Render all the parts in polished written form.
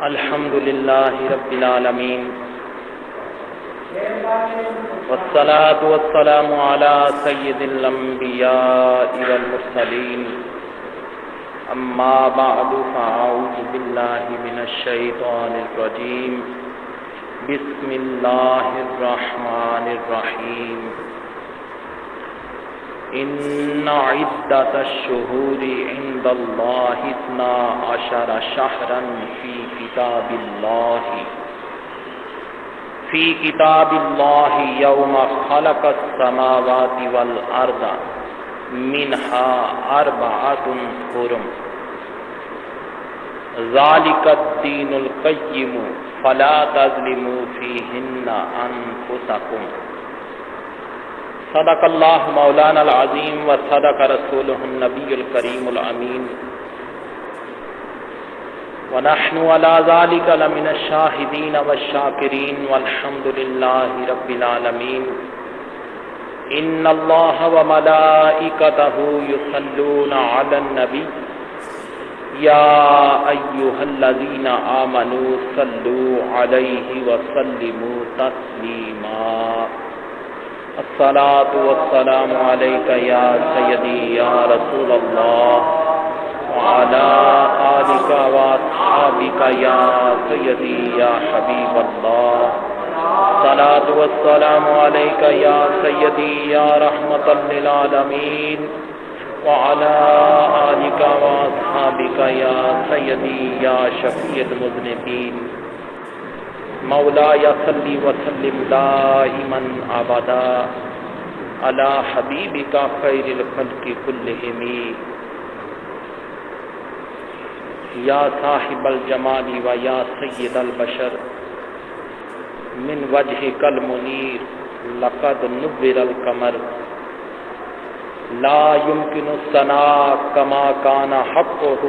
الحمد لله رب العالمين والصلاة والسلام على سيد الأنبياء والمرسلين أما بعد فأعوذ بالله من الشيطان الرجيم بسم الله الرحمن الرحيم إن عدة الشهور عند الله 12 شهرا في كتاب الله يوم خلق السماوات والأرض منها 4 حرم ذلك الدين القيم فلا تظلموا فيهن أنفسكم صدق اللہ مولانا العظیم و صدق رسولہ النبی الکریم الامین ونحن على ذلك لمن الشاہدین والشاکرین والحمد للہ رب العالمین ان اللہ وملائکتہ یصلون علی النبی یا ایہا الذین آمنوا صلوا علیہ وسلموا تسلیما الصلاة والسلام عليك يا سيدي يا رسول الله وعلى آلك وأصحابك يا سيدي يا حبيب الله الصلاة والسلام عليك يا سيدي يا رحمة للعالمين وعلى آلك وأصحابك يا سيدي يا شفيع المذنبين مولاي صل وسلم دائما ابدا على حبيبك خير الخلق كلهم يا صاحب الجمال ويا سيد البشر من وجهك المنير لقد نبر القمر لا يمكن الثناء كما كان حقه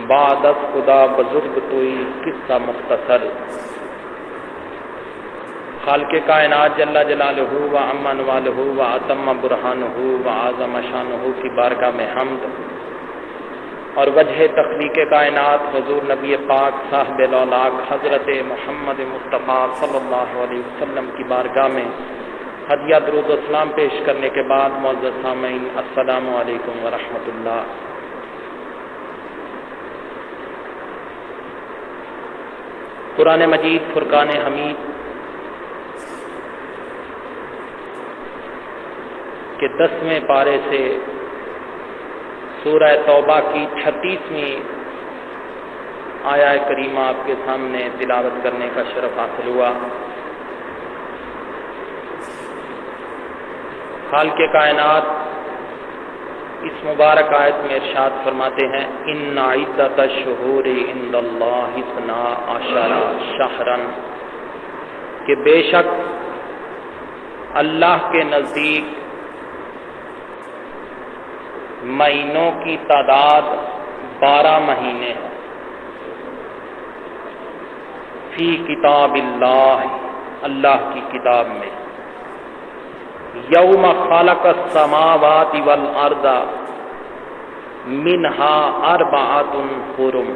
بعد خدا بزرگ توئی قصہ مختصر خالق کائنات جل جلالہ و عم نوالہ و اتم برہانہ و اعظم شانہ کی بارگاہ میں حمد اور وجہ تخلیق کائنات حضور نبی پاک صاحب الاولاق حضرت محمد مصطفیٰ صلی اللہ علیہ وسلم کی بارگاہ میں ہدیہ درود و سلام پیش کرنے کے بعد معزز سامعین السلام علیکم ورحمۃ اللہ۔ قرآن مجید فرقان حمید کے 10ویں پارے سے سورہ توبہ کی 36ویں آیہ کریمہ آپ کے سامنے تلاوت کرنے کا شرف حاصل ہوا۔ خالق کائنات اس مبارک آیت میں ارشاد فرماتے ہیں ان عدت الشہور عند اللہ 12 شہرا کہ بے شک اللہ کے نزدیک مہینوں کی تعداد 12 مہینے ہیں۔ فی کتاب اللہ اللہ کی کتاب میں یوم خلق السماوات والارض منہا 4 حرم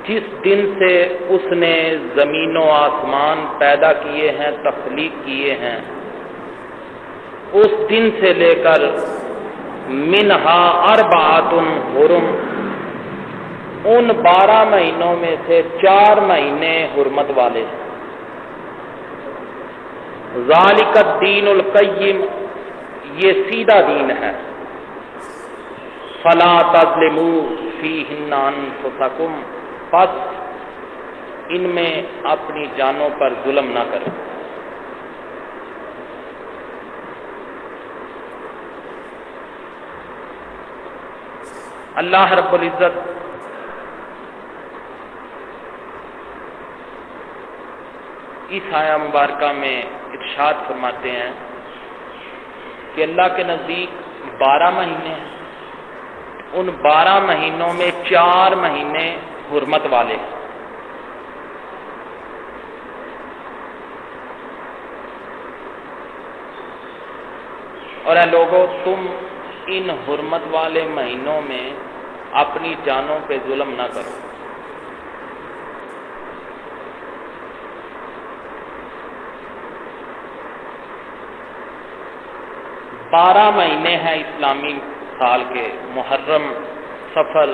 جس دن سے اس نے زمین و آسمان پیدا کیے ہیں، تخلیق کیے ہیں، اس دن سے لے کر منہا 4 حرم ان 12 مہینوں میں سے 4 مہینے حرمت والے ہیں۔ ذالک الدین القیم یہ سیدھا دین ہے۔ فلا تظلموا فیہن انفسکم پس ان میں اپنی جانوں پر ظلم نہ کرو۔ اللہ رب العزت اس آیہ مبارکہ میں ارشاد فرماتے ہیں کہ اللہ کے نزدیک 12 مہینے ہیں، ان 12 مہینوں میں 4 مہینے حرمت والے ہیں۔ اور اے لوگو تم ان حرمت والے مہینوں میں اپنی جانوں پہ ظلم نہ کرو۔ 12 مہینے ہیں اسلامی سال کے: محرم، صفر،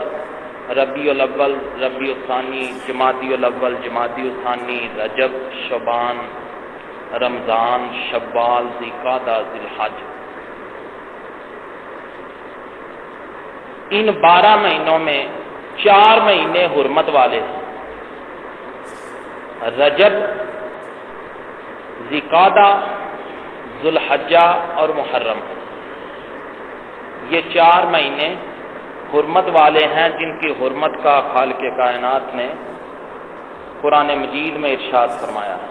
ربیع الاول، ربیع الثانی، جمادی الاول، جمادی الثانی، رجب، شعبان، رمضان، شوال، ذوالقعدہ، ذی الحج۔ ان 12 مہینوں میں 4 مہینے حرمت والے ہیں: رجب، ذوالقعدہ، ذوالحجہ اور محرم۔ یہ 4 مہینے حرمت والے ہیں جن کی حرمت کا خالق کائنات نے قرآن مجید میں ارشاد فرمایا ہے۔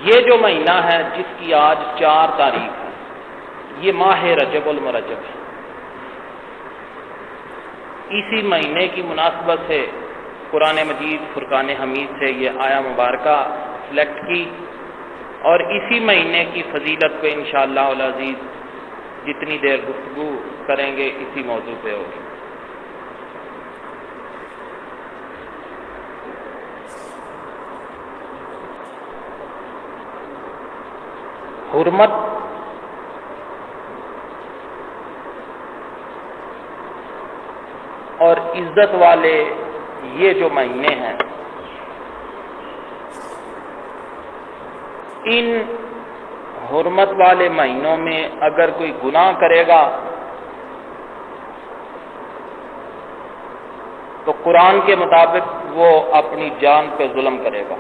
یہ جو مہینہ ہے جس کی آج 4 تاریخ ہے، یہ ماہ رجب المرجب ہے۔ اسی مہینے کی مناسبت سے قرآن مجید فرقان حمید سے یہ آیا مبارکہ سلیکٹ کی، اور اسی مہینے کی فضیلت پہ انشاءاللہ العزیز جتنی دیر گفتگو کریں گے اسی موضوع پہ ہوگی۔ حرمت اور عزت والے یہ جو مہینے ہیں، ان حرمت والے مہینوں میں اگر کوئی گناہ کرے گا تو قرآن کے مطابق وہ اپنی جان پہ ظلم کرے گا۔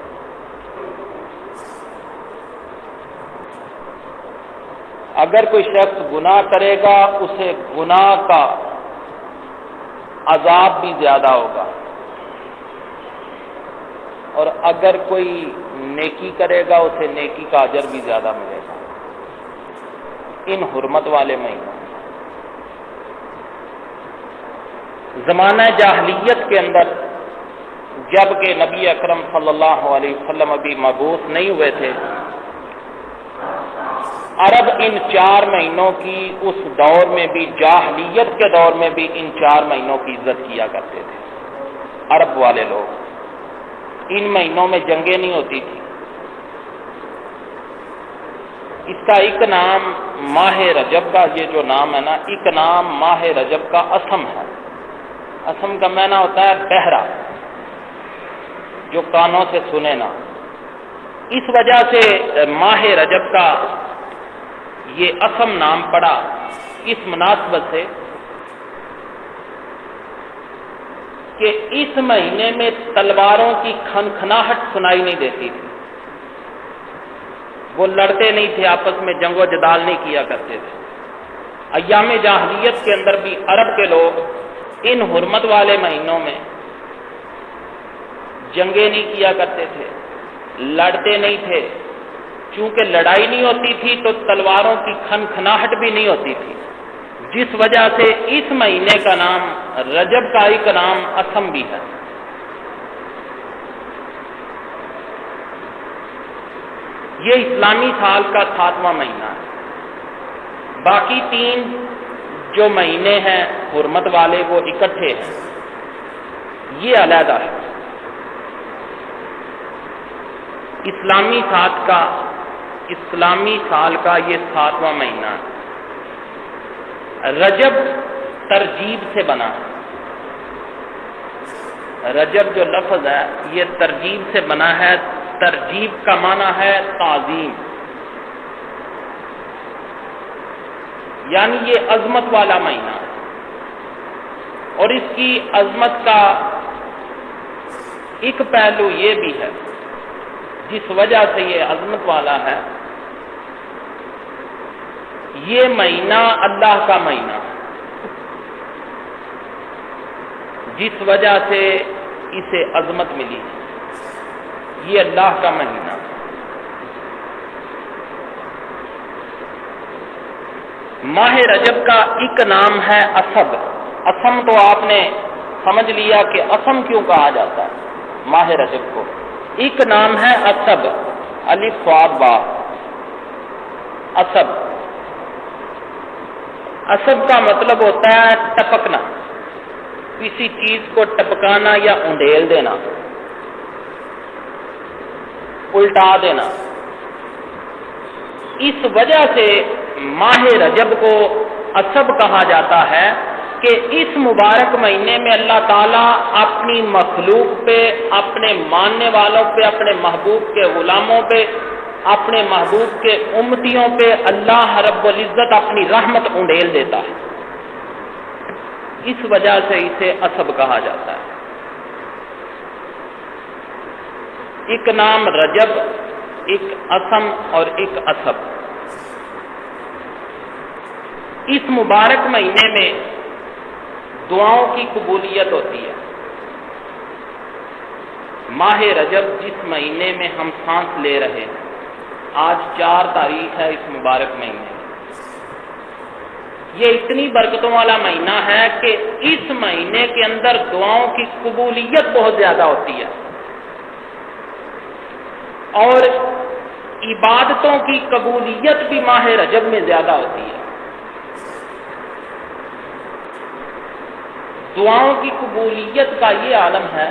اگر کوئی شخص گناہ کرے گا اسے گناہ کا عذاب بھی زیادہ ہوگا، اور اگر کوئی نیکی کرے گا اسے نیکی کا اجر بھی زیادہ ملے گا۔ ان حرمت والے مہینوں زمانہ جاہلیت کے اندر، جب کہ نبی اکرم صلی اللہ علیہ وسلم ابھی مبعوث نہیں ہوئے تھے، عرب ان 4 مہینوں کی اس دور میں بھی، جاہلیت کے دور میں بھی ان 4 مہینوں کی عزت کیا کرتے تھے۔ عرب والے لوگ ان مہینوں میں جنگیں نہیں ہوتی تھی۔ اس کا ایک نام ماہ رجب کا، یہ جو نام ہے نا، ایک نام ماہ رجب کا اسم ہے۔ اسم کا معنی ہوتا ہے بہرا، جو کانوں سے سنے نا۔ اس وجہ سے ماہ رجب کا یہ اسم نام پڑا، اس مناسبت سے کہ اس مہینے میں تلواروں کی کھنکھناہٹ سنائی نہیں دیتی تھی، وہ لڑتے نہیں تھے، آپس میں جنگ و جدال نہیں کیا کرتے تھے۔ ایام جاہلیت کے اندر بھی عرب کے لوگ ان حرمت والے مہینوں میں جنگیں نہیں کیا کرتے تھے، لڑتے نہیں تھے۔ چونکہ لڑائی نہیں ہوتی تھی تو تلواروں کی کھنکھناہٹ بھی نہیں ہوتی تھی، جس وجہ سے اس مہینے کا نام رجب کا ایک نام اسم بھی ہے۔ یہ اسلامی سال کا 7واں مہینہ ہے۔ باقی 3 جو مہینے ہیں حرمت والے وہ اکٹھے ہیں، یہ علیحدہ ہے۔ اسلامی سال کا یہ 7واں مہینہ ہے۔ رجب ترجیب سے بنا ہے۔ رجب جو لفظ ہے یہ ترجیب سے بنا ہے۔ ترجیب کا معنی ہے تعظیم، یعنی یہ عظمت والا مہینہ ہے، اور اس کی عظمت کا ایک پہلو یہ بھی ہے جس وجہ سے یہ عظمت والا ہے، یہ مہینہ اللہ کا مہینہ ہے، جس وجہ سے اسے عظمت ملی ہے۔ یہ اللہ کا مہینہ۔ ماہ رجب کا ایک نام ہے اسب۔ اسم تو آپ نے سمجھ لیا کہ اسم کیوں کہا جاتا ہے ماہ رجب کو۔ ایک نام ہے اسب، الف صاد با، اسب۔ اسب کا مطلب ہوتا ہے ٹپکنا، کسی چیز کو ٹپکانا یا انڈیل دینا، الٹا دینا۔ اس وجہ سے ماہ رجب کو اسب کہا جاتا ہے کہ اس مبارک مہینے میں اللہ تعالیٰ اپنی مخلوق پہ، اپنے ماننے والوں پہ، اپنے محبوب کے غلاموں پہ، اپنے محبوب کے امتیوں پہ اللہ رب العزت اپنی رحمت انڈیل دیتا ہے. اس وجہ سے اسے اسب کہا جاتا ہے. ایک نام رجب، ایک اسم اور ایک اسب. اس مبارک مہینے میں دعاؤں کی قبولیت ہوتی ہے. ماہ رجب جس مہینے میں ہم سانس لے رہے ہیں، آج 4 تاریخ ہے اس مبارک مہینے میں. یہ اتنی برکتوں والا مہینہ ہے کہ اس مہینے کے اندر دعاؤں کی قبولیت بہت زیادہ ہوتی ہے اور عبادتوں کی قبولیت بھی ماہ رجب میں زیادہ ہوتی ہے. دعاؤں کی قبولیت کا یہ عالم ہے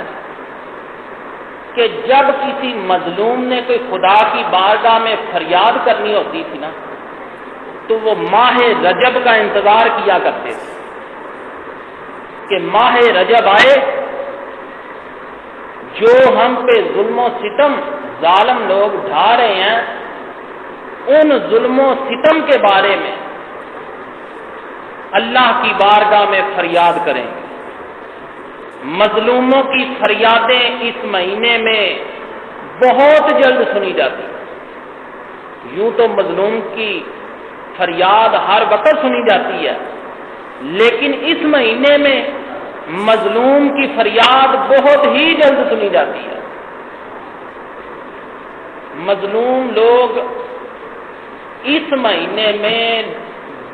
کہ جب کسی مظلوم نے کوئی خدا کی بارگاہ میں فریاد کرنی ہوتی تھی نا، تو وہ ماہ رجب کا انتظار کیا کرتے تھے کہ ماہ رجب آئے، جو ہم پہ ظلم و ستم ظالم لوگ ڈھا رہے ہیں، ان ظلم و ستم کے بارے میں اللہ کی بارگاہ میں فریاد کریں. مظلوموں کی فریادیں اس مہینے میں بہت جلد سنی جاتی ہیں. یوں تو مظلوم کی فریاد ہر وقت سنی جاتی ہے، لیکن اس مہینے میں مظلوم کی فریاد بہت ہی جلد سنی جاتی ہے. مظلوم لوگ اس مہینے میں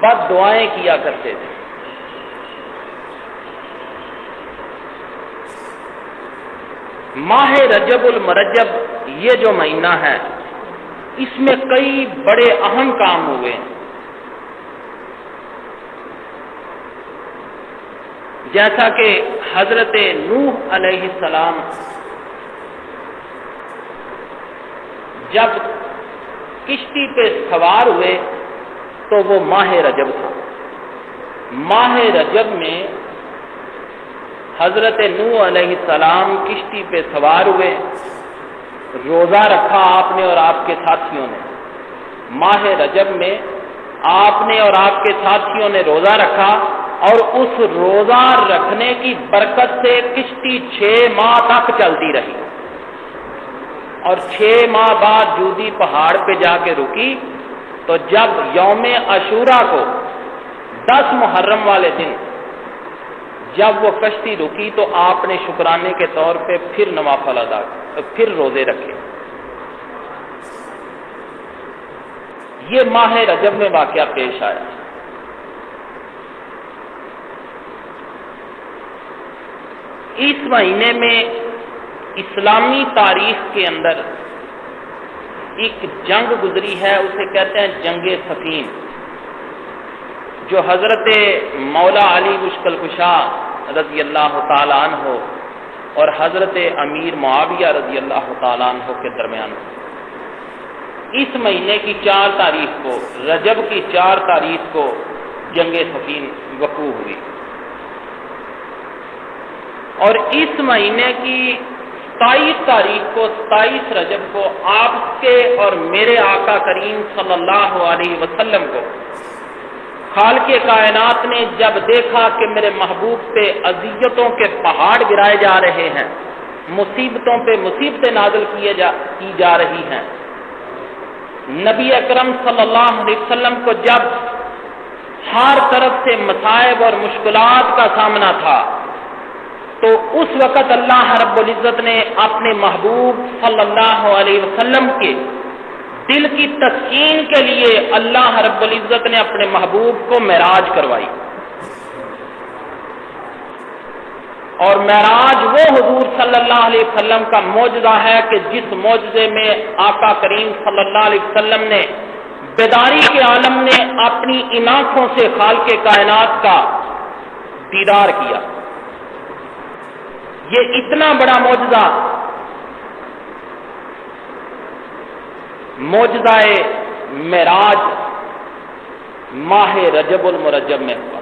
بد دعائیں کیا کرتے تھے. ماہ رجب المرجب یہ جو مہینہ ہے، اس میں کئی بڑے اہم کام ہوئے ہیں. جیسا کہ حضرت نوح علیہ السلام جب کشتی پہ سوار ہوئے تو وہ ماہ رجب تھا. ماہ رجب میں حضرت نوح علیہ السلام کشتی پہ سوار ہوئے، روزہ رکھا آپ نے اور آپ کے ساتھیوں نے. ماہ رجب میں آپ نے اور آپ کے ساتھیوں نے روزہ رکھا، اور اس روزہ رکھنے کی برکت سے کشتی 6 ماہ تک چلتی رہی. اور 6 ماہ بعد جودی پہاڑ پہ جا کے رکی، تو جب یوم عاشورہ کو 10 محرم والے دن جب وہ کشتی رکی تو آپ نے شکرانے کے طور پہ پھر نوافل ادا، پھر روزے رکھے. یہ ماہ رجب میں واقعہ پیش آیا. اس مہینے میں اسلامی تاریخ کے اندر ایک جنگ گزری ہے، اسے کہتے ہیں جنگ صفین، جو حضرت مولا علی مشکل کشا رضی اللہ تعالیٰ عنہ اور حضرت امیر معاویہ رضی اللہ تعالیٰ عنہ کے درمیان. اس مہینے کی 4 تاریخ کو، رجب کی 4 تاریخ کو جنگ صفین وقوع ہوئی. اور اس مہینے کی 27 تاریخ کو، 27 رجب کو آپ کے اور میرے آقا کریم صلی اللہ علیہ وسلم کو خالق کائنات نے جب دیکھا کہ میرے محبوب پہ اذیتوں کے پہاڑ گرائے جا رہے ہیں، مصیبتوں پہ مصیبتیں نازل کی جا رہی ہیں، نبی اکرم صلی اللہ علیہ وسلم کو جب ہر طرف سے مصائب اور مشکلات کا سامنا تھا، تو اس وقت اللہ رب العزت نے اپنے محبوب صلی اللہ علیہ وسلم کے دل کی تسکین کے لیے اللہ رب العزت نے اپنے محبوب کو معراج کروائی. اور معراج وہ حضور صلی اللہ علیہ وسلم کا معجزہ ہے کہ جس معجزے میں آقا کریم صلی اللہ علیہ وسلم نے بیداری کے عالم نے اپنی ان آنکھوں سے خالق کائنات کا دیدار کیا. یہ اتنا بڑا معجزہ معراج ماہ رجب المرجب میں ہوا۔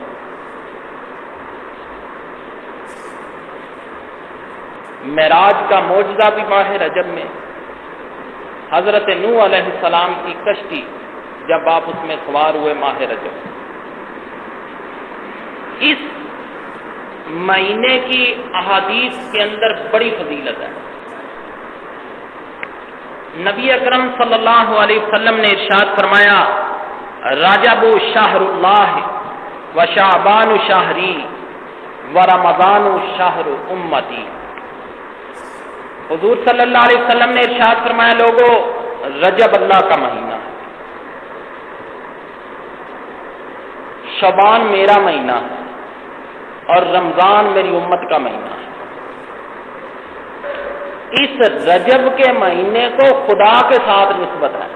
معراج کا معجزہ بھی ماہ رجب میں، حضرت نوح علیہ السلام کی کشتی جب آپ اس میں سوار ہوئے ماہ رجب، اس مہینے کی احادیث کے اندر بڑی فضیلت ہے۔ نبی اکرم صلی اللہ علیہ وسلم نے ارشاد فرمایا، رجب شہر اللہ و شعبان شہری و رمضان شہر امتی۔ حضور صلی اللہ علیہ وسلم نے ارشاد فرمایا، لوگوں رجب اللہ کا مہینہ ہے، شعبان میرا مہینہ ہے، اور رمضان میری امت کا مہینہ ہے۔ اس رجب کے مہینے کو خدا کے ساتھ نسبت ہے،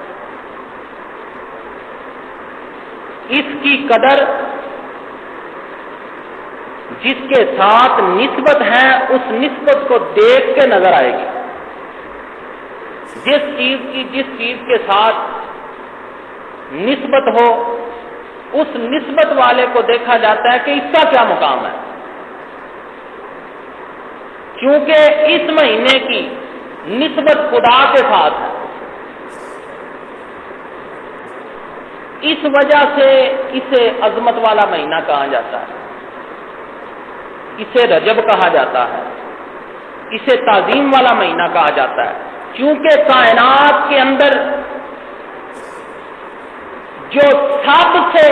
اس کی قدر جس کے ساتھ نسبت ہے اس نسبت کو دیکھ کے نظر آئے گی۔ جس چیز کے ساتھ نسبت ہو اس نسبت والے کو دیکھا جاتا ہے کہ اس کا کیا مقام ہے، کیونکہ اس مہینے کی نسبت خدا کے ساتھ ہے، اس وجہ سے اسے عظمت والا مہینہ کہا جاتا ہے، اسے رجب کہا جاتا ہے، اسے تعظیم والا مہینہ کہا جاتا ہے، کیونکہ کائنات کے اندر جو سب سے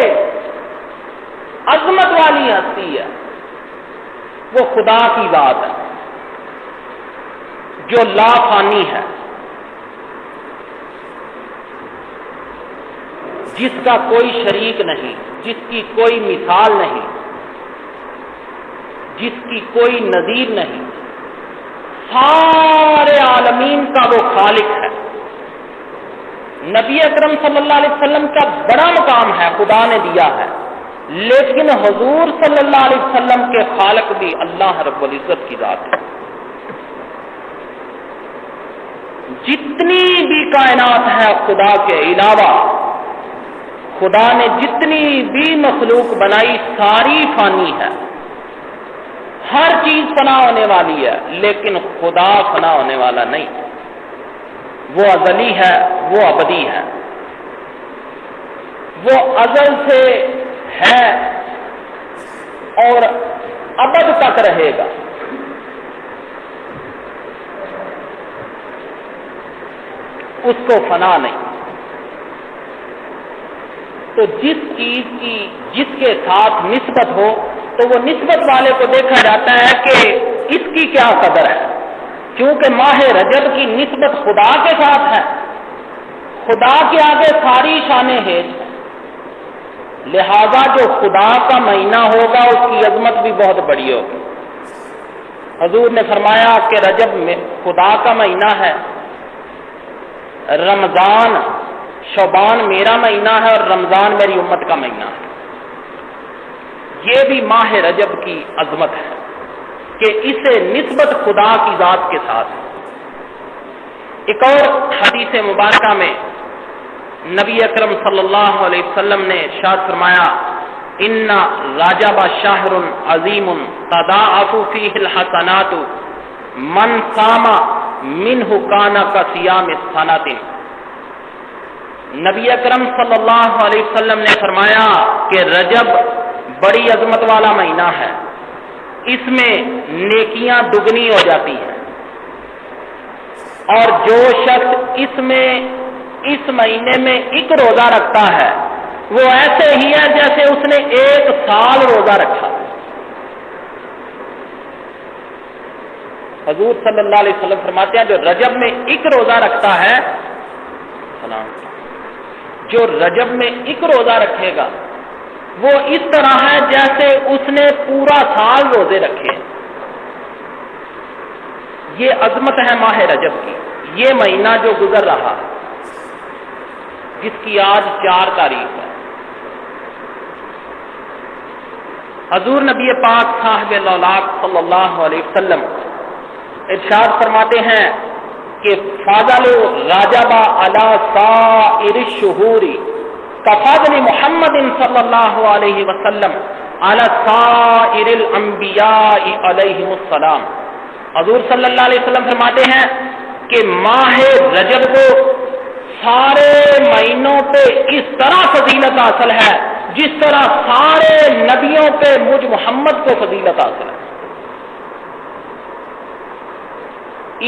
عظمت والی ہستی ہے وہ خدا کی ذات ہے، جو لا فانی ہے، جس کا کوئی شریک نہیں، جس کی کوئی مثال نہیں، جس کی کوئی نظیر نہیں، سارے عالمین کا وہ خالق ہے۔ نبی اکرم صلی اللہ علیہ وسلم کا بڑا مقام ہے، خدا نے دیا ہے، لیکن حضور صلی اللہ علیہ وسلم کے خالق بھی اللہ رب العزت کی ذات ہے۔ جتنی بھی کائنات ہے خدا کے علاوہ، خدا نے جتنی بھی مخلوق بنائی ساری فانی ہے، ہر چیز فنا ہونے والی ہے، لیکن خدا فنا ہونے والا نہیں، وہ ازلی ہے، وہ ابدی ہے، وہ ازل سے ہے اور ابد تک رہے گا۔ اس کو فنا نہیں۔ تو جس چیز کی جس کے ساتھ نسبت ہو تو وہ نسبت والے کو دیکھا جاتا ہے کہ اس کی کیا قدر ہے، کیونکہ ماہ رجب کی نسبت خدا کے ساتھ ہے، خدا کے آگے ساری شانیں ہیں، لہذا جو خدا کا مہینہ ہوگا اس کی عظمت بھی بہت بڑی ہوگی۔ حضور نے فرمایا کہ رجب میں خدا کا مہینہ ہے، رمضان شعبان میرا مہینہ ہے، اور رمضان میری امت کا مہینہ ہے۔ یہ بھی ماہ رجب کی عظمت ہے کہ اسے نسبت خدا کی ذات کے ساتھ ہے۔ ایک اور حدیث مبارکہ میں نبی اکرم صلی اللہ علیہ وسلم نے ارشاد فرمایا، ان رجب شہر عظیم تضاعف فیہ الحسنات من صام منہ کان کصیام السنۃ۔ نبی اکرم صلی اللہ علیہ وسلم نے فرمایا کہ رجب بڑی عظمت والا مہینہ ہے، اس میں نیکیاں دگنی ہو جاتی ہیں، اور جو شخص اس مہینے میں ایک روزہ رکھتا ہے وہ ایسے ہی ہے جیسے اس نے 1 سال روزہ رکھا۔ حضور صلی اللہ علیہ وسلم فرماتے ہیں جو رجب میں ایک روزہ رکھتا ہے، جو رجب میں ایک روزہ رکھے گا وہ اس طرح ہے جیسے اس نے پورا سال روزے رکھے۔ یہ عظمت ہے ماہ رجب کی، یہ مہینہ جو گزر رہا ہے جس کی آج 4 تاریخ ہے۔ حضور نبی پاک صاحب الاولاق صلی اللہ علیہ وسلم ارشاد فرماتے ہیں، کہ فاضل راجب علی سائر الشہور کفاضل محمد صلی اللہ علیہ وسلم علی سائر الانبیاء علیہم السلام. حضور صلی اللہ علیہ وسلم فرماتے ہیں کہ ماہ رجب کو سارے مہینوں پہ اس طرح فضیلت حاصل ہے جس طرح سارے نبیوں پہ مجھ محمد کو فضیلت حاصل ہے.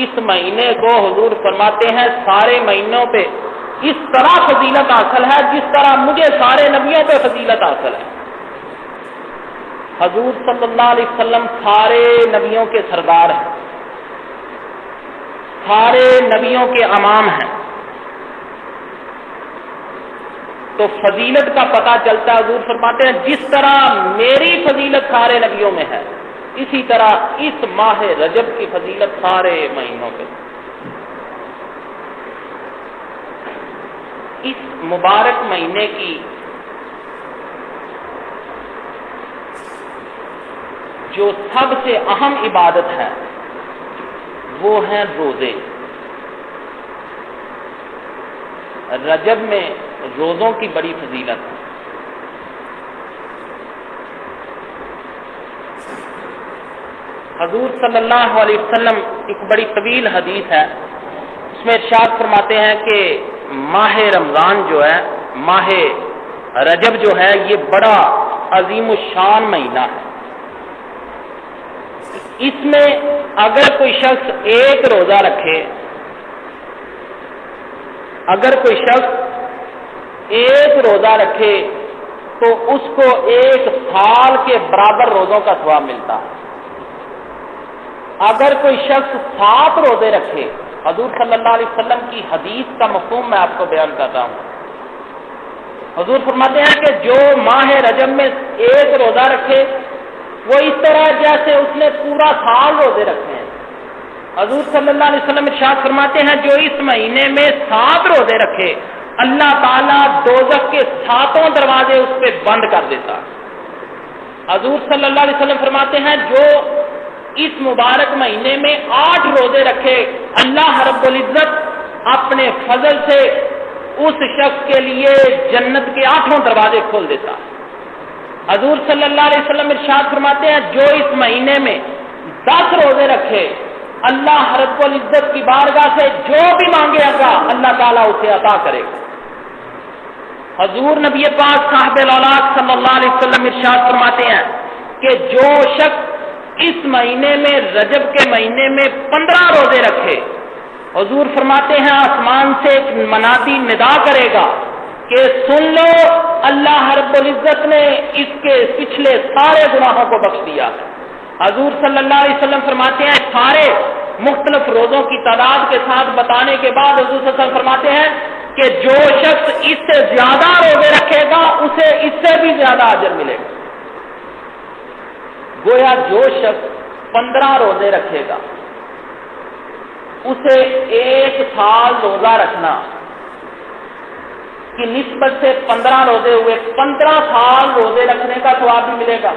اس مہینے کو حضور فرماتے ہیں سارے مہینوں پہ اس طرح فضیلت حاصل ہے جس طرح مجھے سارے نبیوں پہ فضیلت حاصل ہے. حضور صلی اللہ علیہ وسلم سارے نبیوں کے سردار ہیں، سارے نبیوں کے امام ہیں، تو فضیلت کا پتہ چلتا ہے. حضور فرماتے ہیں جس طرح میری فضیلت سارے نبیوں میں ہے اسی طرح اس ماہ رجب کی فضیلت سارے مہینوں پہ. اس مبارک مہینے کی جو سب سے اہم عبادت ہے وہ ہیں روزے. رجب میں روزوں کی بڑی فضیلت ہے. حضور صلی اللہ علیہ وسلم ایک بڑی طویل حدیث ہے، اس میں ارشاد فرماتے ہیں کہ ماہ رمضان جو ہے، ماہ رجب جو ہے، یہ بڑا عظیم الشان مہینہ ہے. اس میں اگر کوئی شخص ایک روزہ رکھے، اگر کوئی شخص ایک روزہ رکھے تو اس کو ایک سال کے برابر روزوں کا ثواب ملتا ہے. اگر کوئی شخص 7 روزے رکھے، حضور صلی اللہ علیہ وسلم کی حدیث کا مفہوم میں آپ کو بیان کرتا ہوں. حضور فرماتے ہیں کہ جو ماہ رجب میں ایک روزہ رکھے وہ اس طرح جیسے اس نے پورا سال روزے رکھے ہیں. حضور صلی اللہ علیہ وسلم ارشاد فرماتے ہیں جو اس مہینے میں 7 روزے رکھے اللہ تعالیٰ دوزخ کے 7 دروازے اس پہ بند کر دیتا. حضور صلی اللہ علیہ وسلم فرماتے ہیں جو اس مبارک مہینے میں 8 روزے رکھے اللہ رب العزت اپنے فضل سے اس شخص کے لیے جنت کے 8 دروازے کھول دیتا. حضور صلی اللہ علیہ وسلم ارشاد فرماتے ہیں جو اس مہینے میں 10 روزے رکھے اللہ رب العزت کی بارگاہ سے جو بھی مانگے گا اللہ تعالیٰ اسے عطا کرے گا. حضور نبی پاک صاحب الاولاق صلی اللہ علیہ وسلم ارشاد فرماتے ہیں کہ جو شخص اس مہینے میں رجب کے مہینے میں 15 روزے رکھے، حضور فرماتے ہیں آسمان سے ایک منادی ندا کرے گا کہ سن لو اللہ رب العزت نے اس کے پچھلے سارے گناہوں کو بخش دیا. حضور صلی اللہ علیہ وسلم فرماتے ہیں سارے مختلف روزوں کی تعداد کے ساتھ بتانے کے بعد حضور صلی اللہ علیہ وسلم فرماتے ہیں کہ جو شخص اس سے زیادہ روزے رکھے گا اسے اس سے بھی زیادہ اجر ملے گا. گویا جو شخص 15 روزے رکھے گا اسے 1 سال روزہ رکھنا کی نسبت سے 15 روزے ہوئے 15 سال روزے رکھنے کا ثواب بھی ملے گا.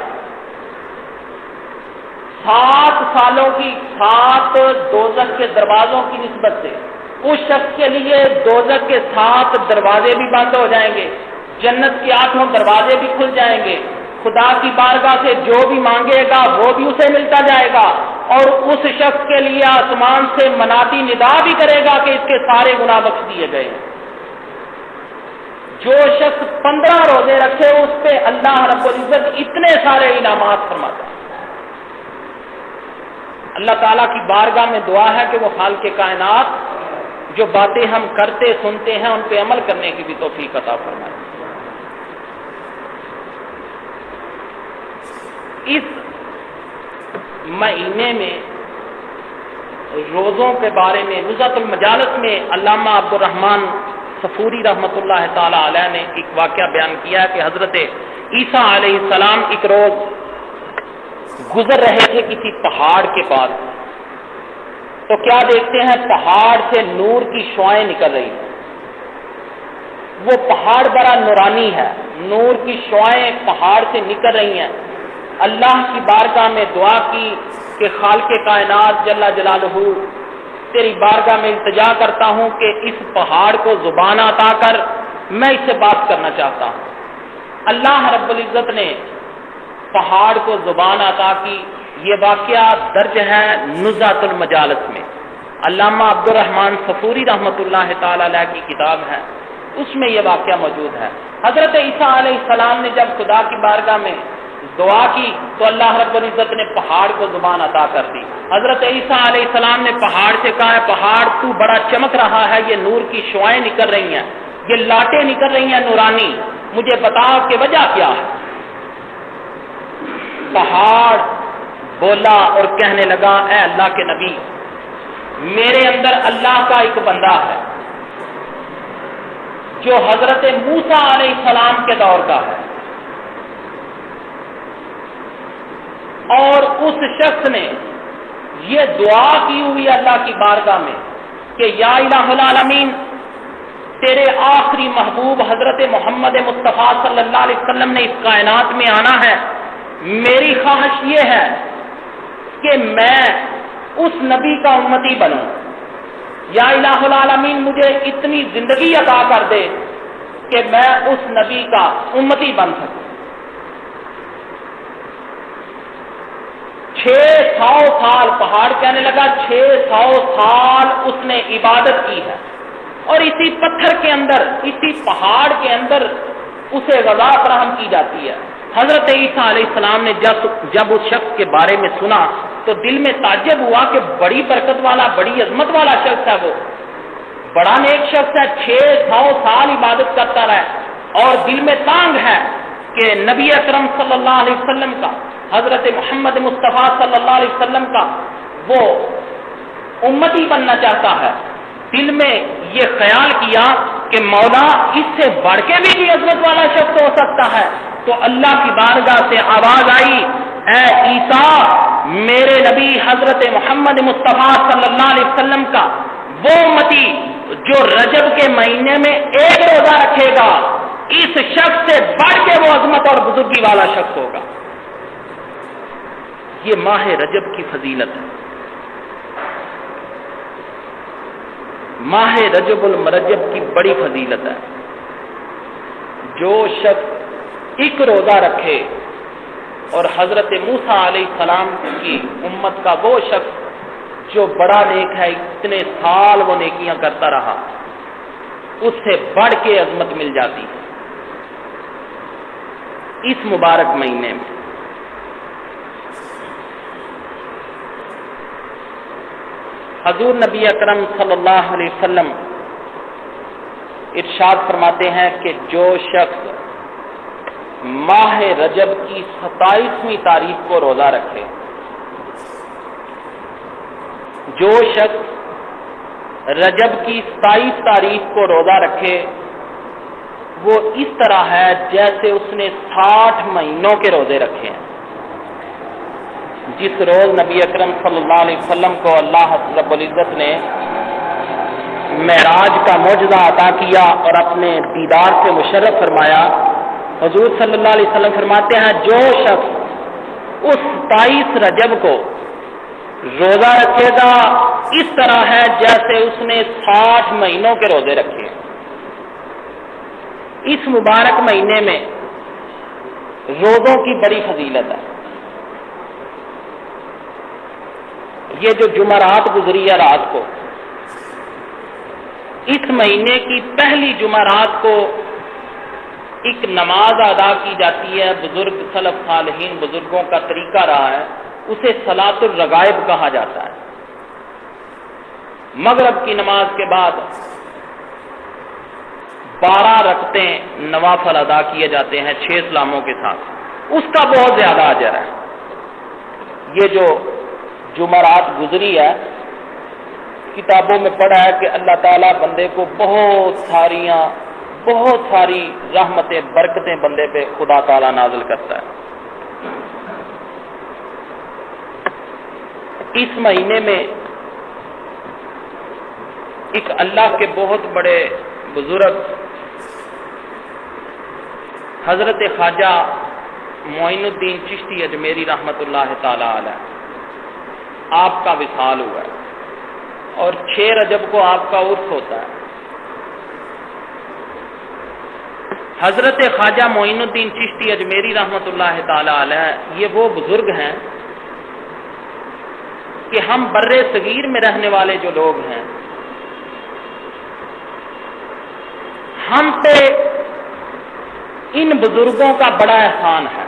7 سالوں کی 7 دوزخ کے دروازوں کی نسبت سے اس شخص کے لیے دوزخ کے 7 دروازے بھی بند ہو جائیں گے، جنت کے 8 دروازے بھی کھل جائیں گے. خدا کی بارگاہ سے جو بھی مانگے گا وہ بھی اسے ملتا جائے گا اور اس شخص کے لیے آسمان سے منادی ندا بھی کرے گا کہ اس کے سارے گناہ بخش دیے گئے. جو شخص 15 روزے رکھے اس پہ اللہ رب العزت اتنے سارے انعامات فرماتا ہے. اللہ تعالیٰ کی بارگاہ میں دعا ہے کہ وہ خالق کائنات جو باتیں ہم کرتے سنتے ہیں ان پہ عمل کرنے کی بھی توفیق عطا فرمائے. اس مہینے میں روزوں کے بارے میں نزہۃ المجالس میں علامہ عبد الرحمن صفوری رحمۃ اللہ تعالی علیہ نے ایک واقعہ بیان کیا کہ حضرت عیسیٰ علیہ السلام ایک روز گزر رہے تھے کسی پہاڑ کے پاس، تو کیا دیکھتے ہیں پہاڑ سے نور کی شعائیں نکل رہی ہیں. وہ پہاڑ بڑا نورانی ہے، نور کی شعائیں پہاڑ سے نکل رہی ہیں. اللہ کی بارگاہ میں دعا کی کہ خالق کائنات جل جلالہ تیری بارگاہ میں التجا کرتا ہوں کہ اس پہاڑ کو زبان عطا کر، میں اس سے بات کرنا چاہتا ہوں۔ اللہ رب العزت نے پہاڑ کو زبان عطا کی۔ یہ واقعہ درج ہے نزہۃ المجالس میں، علامہ عبد الرحمن صفوری رحمۃ اللہ تعالی علیہ کی کتاب ہے، اس میں یہ واقعہ موجود ہے۔ حضرت عیسیٰ علیہ السلام نے جب خدا کی بارگاہ میں دعا کی تو اللہ رب العزت نے پہاڑ کو زبان عطا کر دی۔ حضرت عیسیٰ علیہ السلام نے پہاڑ سے کہا ہے پہاڑ تو بڑا چمک رہا ہے، یہ نور کی شعائیں نکل رہی ہیں، یہ لاٹیں نکل رہی ہیں نورانی، مجھے بتا کہ وجہ کیا ہے۔ پہاڑ بولا اور کہنے لگا اے اللہ کے نبی، میرے اندر اللہ کا ایک بندہ ہے جو حضرت موسیٰ علیہ السلام کے دور کا ہے، اور اس شخص نے یہ دعا کی ہوئی اللہ کی بارگاہ میں کہ یا الہ العالمین، تیرے آخری محبوب حضرت محمد مصطفیٰ صلی اللہ علیہ وسلم نے اس کائنات میں آنا ہے، میری خواہش یہ ہے کہ میں اس نبی کا امتی بنوں، یا الہ العالمین مجھے اتنی زندگی عطا کر دے کہ میں اس نبی کا امتی بن سکوں۔ 600 سال، پہاڑ کہنے لگا 600 سال اس نے عبادت کی ہے، اور اسی پتھر کے اندر، اسی پہاڑ کے اندر اسے غذا فراہم کی جاتی ہے۔ حضرت عیسیٰ علیہ السلام نے جب اس شخص کے بارے میں سنا تو دل میں تعجب ہوا کہ بڑی برکت والا، بڑی عظمت والا شخص ہے، وہ بڑا نیک شخص ہے، 600 سال عبادت کرتا رہا، اور دل میں تانگ ہے کہ نبی اکرم صلی اللہ علیہ وسلم کا، حضرت محمد مصطفیٰ صلی اللہ علیہ وسلم کا وہ امتی بننا چاہتا ہے۔ دل میں یہ خیال کیا کہ مولا اس سے بڑھ کے بھی کوئی عظمت والا شخص ہو سکتا ہے، تو اللہ کی بارگاہ سے آواز آئی اے عیسیٰ، میرے نبی حضرت محمد مصطفیٰ صلی اللہ علیہ وسلم کا وہ امتی جو رجب کے مہینے میں ایک روزہ رکھے گا، اس شخص سے بڑھ کے وہ عظمت اور بزرگی والا شخص ہوگا۔ یہ ماہ رجب کی فضیلت ہے، ماہ رجب المرجب کی بڑی فضیلت ہے۔ جو شخص ایک روزہ رکھے، اور حضرت موسیٰ علیہ السلام کی امت کا وہ شخص جو بڑا نیک ہے، اتنے سال وہ نیکیاں کرتا رہا، اس سے بڑھ کے عظمت مل جاتی ہے اس مبارک مہینے میں۔ حضور نبی اکرم صلی اللہ علیہ وسلم ارشاد فرماتے ہیں کہ جو شخص ماہ رجب کی 27ویں تاریخ کو روزہ رکھے، جو شخص رجب کی 27 تاریخ کو روزہ رکھے، وہ اس طرح ہے جیسے اس نے 60 مہینوں کے روزے رکھے ہیں۔ جس روز نبی اکرم صلی اللہ علیہ وسلم کو اللہ رب العزت نے معراج کا معجزہ عطا کیا اور اپنے دیدار سے مشرف فرمایا، حضور صلی اللہ علیہ وسلم فرماتے ہیں جو شخص اس 27 رجب کو روزہ رکھے گا، اس طرح ہے جیسے اس نے 60 مہینوں کے روزے رکھے۔ اس مبارک مہینے میں روزوں کی بڑی فضیلت ہے۔ یہ جو جمعرات گزری ہے رات کو، اس مہینے کی پہلی جمعرات کو ایک نماز ادا کی جاتی ہے، بزرگ سلف صالحین بزرگوں کا طریقہ رہا ہے، اسے صلاۃ الرغائب کہا جاتا ہے۔ مغرب کی نماز کے بعد 12 رکعتیں نوافل ادا کیے جاتے ہیں 6 سلاموں کے ساتھ، اس کا بہت زیادہ اجر ہے۔ یہ جو جمعرات گزری ہے، کتابوں میں پڑھا ہے کہ اللہ تعالیٰ بندے کو بہت ساری رحمتیں، برکتیں بندے پہ خدا تعالیٰ نازل کرتا ہے۔ اس مہینے میں ایک اللہ کے بہت بڑے بزرگ حضرت خواجہ معین الدین چشتی اجمیری رحمۃ اللہ تعالی علیہ، آپ کا وصال ہوا ہے۔ اور 6 رجب کو آپ کا عرس ہوتا ہے۔ حضرت خواجہ معین الدین چشتی اجمیری رحمۃ اللہ تعالی علیہ یہ وہ بزرگ ہیں کہ ہم بر صغیر میں رہنے والے جو لوگ ہیں، ہم پہ ان بزرگوں کا بڑا احسان ہے۔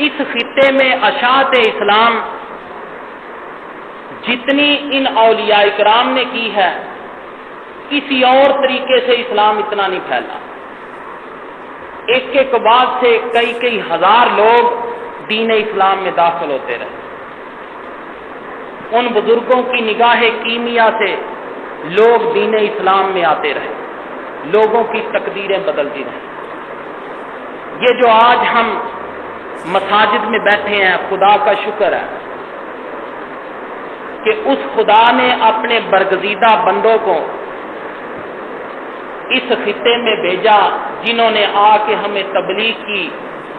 اس خطے میں اشاعت اسلام جتنی ان اولیاء کرام نے کی ہے، کسی اور طریقے سے اسلام اتنا نہیں پھیلا۔ ایک بعد سے کئی ہزار لوگ دین اسلام میں داخل ہوتے رہے۔ ان بزرگوں کی نگاہ کیمیا سے لوگ دین اسلام میں آتے رہے، لوگوں کی تقدیریں بدلتی رہیں۔ یہ جو آج ہم مساجد میں بیٹھے ہیں، خدا کا شکر ہے کہ اس خدا نے اپنے برگزیدہ بندوں کو اس خطے میں بھیجا جنہوں نے آ کے ہمیں تبلیغ کی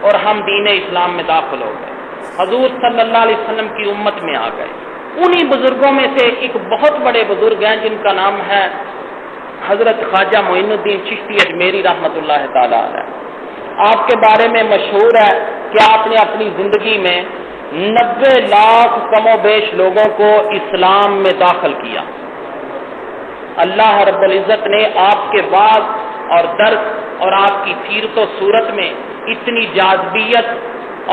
اور ہم دین اسلام میں داخل ہو گئے، حضور صلی اللہ علیہ وسلم کی امت میں آ گئے۔ انہی بزرگوں میں سے ایک بہت بڑے بزرگ ہیں جن کا نام ہے حضرت خواجہ معین الدین چشتی اجمیری رحمۃ اللہ تعالی علیہ۔ آپ کے بارے میں مشہور ہے کہ آپ نے اپنی زندگی میں 90 لاکھ کم و بیش لوگوں کو اسلام میں داخل کیا۔ اللہ رب العزت نے آپ کے بعد اور درس اور آپ کی سیرت و صورت میں اتنی جاذبیت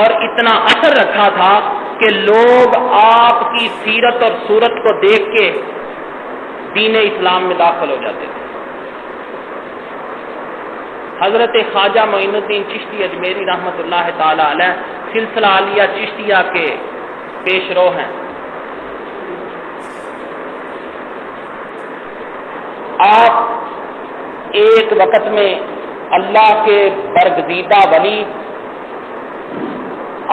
اور اتنا اثر رکھا تھا کہ لوگ آپ کی سیرت اور صورت کو دیکھ کے دین اسلام میں داخل ہو جاتے تھے۔ حضرت خواجہ معین الدین چشتی اجمیری رحمۃ اللہ تعالی علیہ سلسلہ عالیہ چشتیہ کے پیش رو ہیں۔ آپ ایک وقت میں اللہ کے برگزیدہ ولی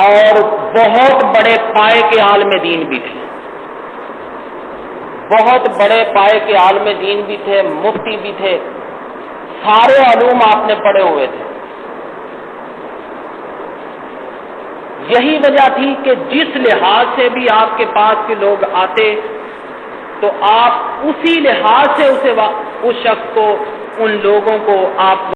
اور بہت بڑے پائے کے عالم دین بھی تھے، بہت بڑے پائے کے عالم دین بھی تھے، مفتی بھی تھے، سارے علوم آپ نے پڑھے ہوئے تھے۔ یہی وجہ تھی کہ جس لحاظ سے بھی آپ کے پاس کے لوگ آتے تو آپ اسی لحاظ سے اس شخص کو، ان لوگوں کو آپ